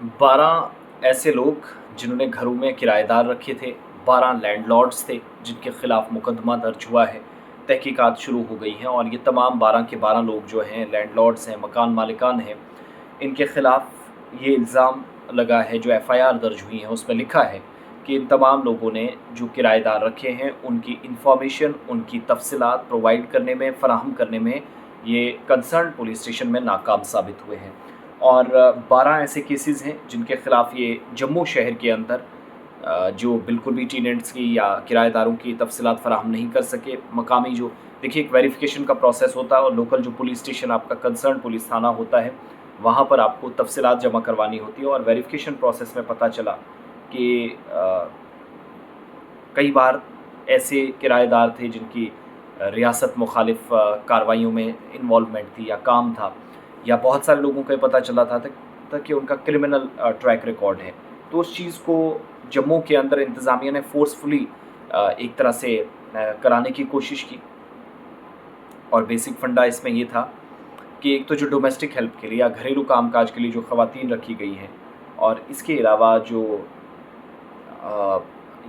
12 ऐसे लोग जिन्होंने घरों में किराएदार रखे थे, 12 लैंडलॉर्ड्स थे जिनके खिलाफ मुकदमा दर्ज हुआ है। तहकीकात शुरू हो गई हैं और ये तमाम 12 के 12 लोग जो हैं लैंडलॉर्ड्स हैं, मकान मालिकान हैं, इनके खिलाफ ये इल्ज़ाम लगा है, जो एफआईआर दर्ज हुई है उसमें लिखा है कि इन तमाम लोगों ने जो किराएदार रखे हैं उनकी इंफॉर्मेशन, उनकी तफसीलात प्रोवाइड करने में, फ़राहम करने में ये कंसर्न पुलिस स्टेशन में नाकाम साबित हुए हैं। और 12 ऐसे केसेस हैं जिनके ख़िलाफ़ ये जम्मू शहर के अंदर जो बिल्कुल भी टेनेंट्स की या किराएदारों की तफसीलात फ़राहम नहीं कर सके, मकामी जो देखिए एक वेरिफिकेशन का प्रोसेस होता है और लोकल जो पुलिस स्टेशन आपका कंसर्न पुलिस थाना होता है, वहाँ पर आपको तफसीलात जमा करवानी होती है। और वेरिफिकेशन प्रोसेस में पता चला कि कई बार ऐसे किराएदार थे जिनकी रियासत मुखालिफ कार्रवाइयों में इन्वॉल्वमेंट थी या काम था, या बहुत सारे लोगों को ये पता चला था कि उनका क्रिमिनल ट्रैक रिकॉर्ड है। तो उस चीज़ को जम्मू के अंदर इंतज़ामिया ने फोर्सफुली एक तरह से कराने की कोशिश की। और बेसिक फंडा इसमें ये था कि एक तो जो डोमेस्टिक हेल्प के लिए या घरेलू कामकाज के लिए जो ख़वातीन रखी गई हैं, और इसके अलावा जो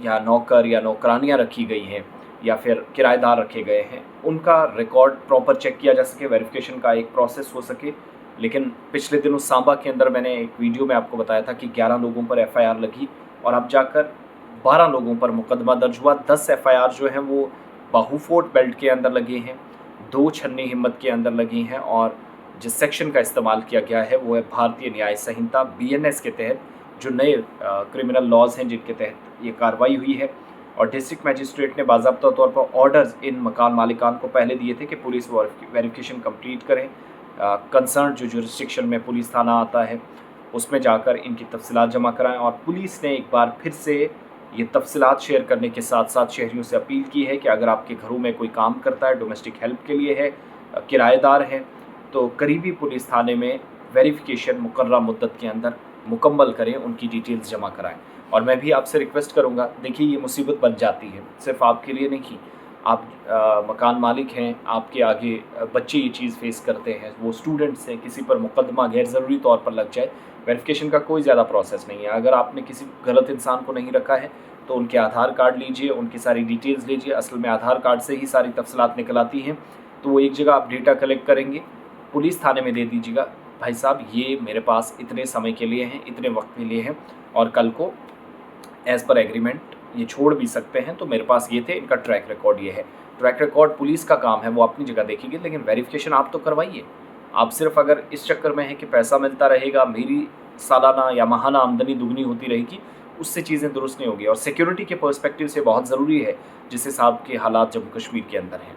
या नौकर या नौकरानियाँ रखी गई हैं या फिर किराएदार रखे गए हैं, उनका रिकॉर्ड प्रॉपर चेक किया जा सके, वेरिफिकेशन का एक प्रोसेस हो सके। लेकिन पिछले दिनों सांबा के अंदर मैंने एक वीडियो में आपको बताया था कि 11 लोगों पर एफआईआर लगी और अब जाकर 12 लोगों पर मुकदमा दर्ज हुआ। 10 एफआईआर जो हैं वो बाहू फोर्ट बेल्ट के अंदर लगे हैं, 2 छन्नी हिम्मत के अंदर लगी हैं, और जिस सेक्शन का इस्तेमाल किया गया है वो है भारतीय न्याय संहिता बीएनएस के तहत, जो नए क्रिमिनल लॉज हैं जिनके तहत ये कार्रवाई हुई है। और डिस्ट्रिक्ट मजिस्ट्रेट ने बाज़ाब्ता तौर पर ऑर्डर्स इन मकान मालिकान को पहले दिए थे कि पुलिस वेरिफिकेशन कंप्लीट करें। कंसर्न जो जुरिस्डिक्शन में पुलिस थाना आता है उसमें जाकर इनकी तफसीलात जमा कराएं। और पुलिस ने एक बार फिर से ये तफसीलात शेयर करने के साथ साथ शहरियों से अपील की है कि अगर आपके घरों में कोई काम करता है, डोमेस्टिक हेल्प के लिए है, किराएदार हैं, तो करीबी पुलिस थाने में वेरिफिकेशन मुकर्रर मुद्दत के अंदर मुकम्मल करें, उनकी डिटेल्स जमा कराएं। और मैं भी आपसे रिक्वेस्ट करूंगा, देखिए ये मुसीबत बन जाती है सिर्फ आपके लिए नहीं, आप मकान मालिक हैं, आपके आगे बच्चे ये चीज़ फेस करते हैं, वो स्टूडेंट्स हैं, किसी पर मुकदमा गैर ज़रूरी तौर पर लग जाए, वेरिफिकेशन का कोई ज़्यादा प्रोसेस नहीं है। अगर आपने किसी गलत इंसान को नहीं रखा है तो उनके आधार कार्ड लीजिए, उनकी सारी डिटेल्स लीजिए, असल में आधार कार्ड से ही सारी तफसीलात निकल आती हैं। तो वो एक जगह आप डेटा कलेक्ट करेंगे, पुलिस थाने में दे दीजिएगा, भाई साहब ये मेरे पास इतने समय के लिए हैं, इतने वक्त के लिए हैं, और कल को एज़ पर एग्रीमेंट ये छोड़ भी सकते हैं, तो मेरे पास ये थे, इनका ट्रैक रिकॉर्ड ये है। ट्रैक रिकॉर्ड पुलिस का काम है, वो अपनी जगह देखेगी, लेकिन वेरिफिकेशन आप तो करवाइए। आप सिर्फ अगर इस चक्कर में है कि पैसा मिलता रहेगा, मेरी सालाना या माहाना आमदनी दुगनी होती रहेगी, उससे चीज़ें दुरुस्त नहीं होगी। और सिक्योरिटी के पर्सपेक्टिव से बहुत ज़रूरी है जिस हिसाब के हालात जम्मू कश्मीर के अंदर हैं।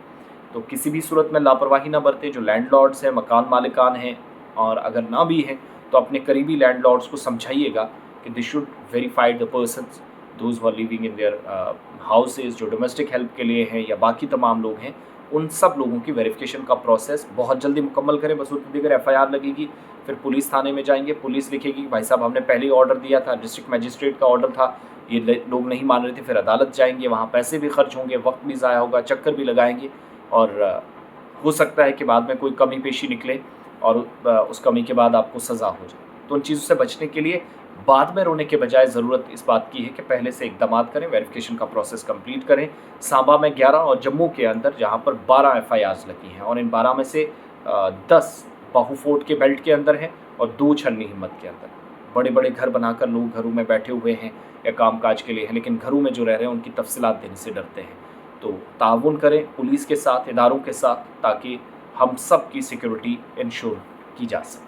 तो किसी भी सूरत में लापरवाही ना बरतें। जो लैंडलॉर्ड्स हैं, मकान मालिकान हैं, और अगर ना भी हैं तो अपने करीबी लैंडलॉर्ड्स को समझाइएगा कि they should verified the persons those who are living in their houses, जो डोमेस्टिक हेल्प के लिए हैं या बाकी तमाम लोग हैं, उन सब लोगों की वेरिफिकेशन का प्रोसेस बहुत जल्दी मुकम्मल करें। बस उतनी देर एफआईआर लगेगी, फिर पुलिस थाने में जाएंगे, पुलिस लिखेगी कि भाई साहब हमने पहले ही ऑर्डर दिया था, डिस्ट्रिक्ट मजिस्ट्रेट का ऑर्डर था, ये लोग नहीं मान रहे थे, फिर अदालत जाएंगे, वहाँ पैसे भी खर्च होंगे, वक्त भी ज़ाया होगा, चक्कर भी लगाएंगे, और हो सकता है कि बाद में कोई कमी पेशी निकले और उस कमी के बाद आपको सज़ा हो जाए। तो उन चीज़ों से बचने के लिए बाद में रोने के बजाय ज़रूरत इस बात की है कि पहले से इक़दाम करें, वेरिफिकेशन का प्रोसेस कंप्लीट करें। सांबा में 11 और जम्मू के अंदर जहां पर 12 एफआईआर्स लगी हैं, और इन 12 में से 10 बाहू फोर्ट के बेल्ट के अंदर हैं और 2 छन्नी हिम्मत के अंदर। बड़े बड़े घर बनाकर लोग घरों में बैठे हुए हैं या कामकाज के लिए हैं, लेकिन घरों में जो रह रहे हैं उनकी तफसीलात देने से डरते हैं। तो ताउन करें पुलिस के साथ, इदारों के साथ, ताकि हम सब की सिक्योरिटी इंश्योर की जा सके।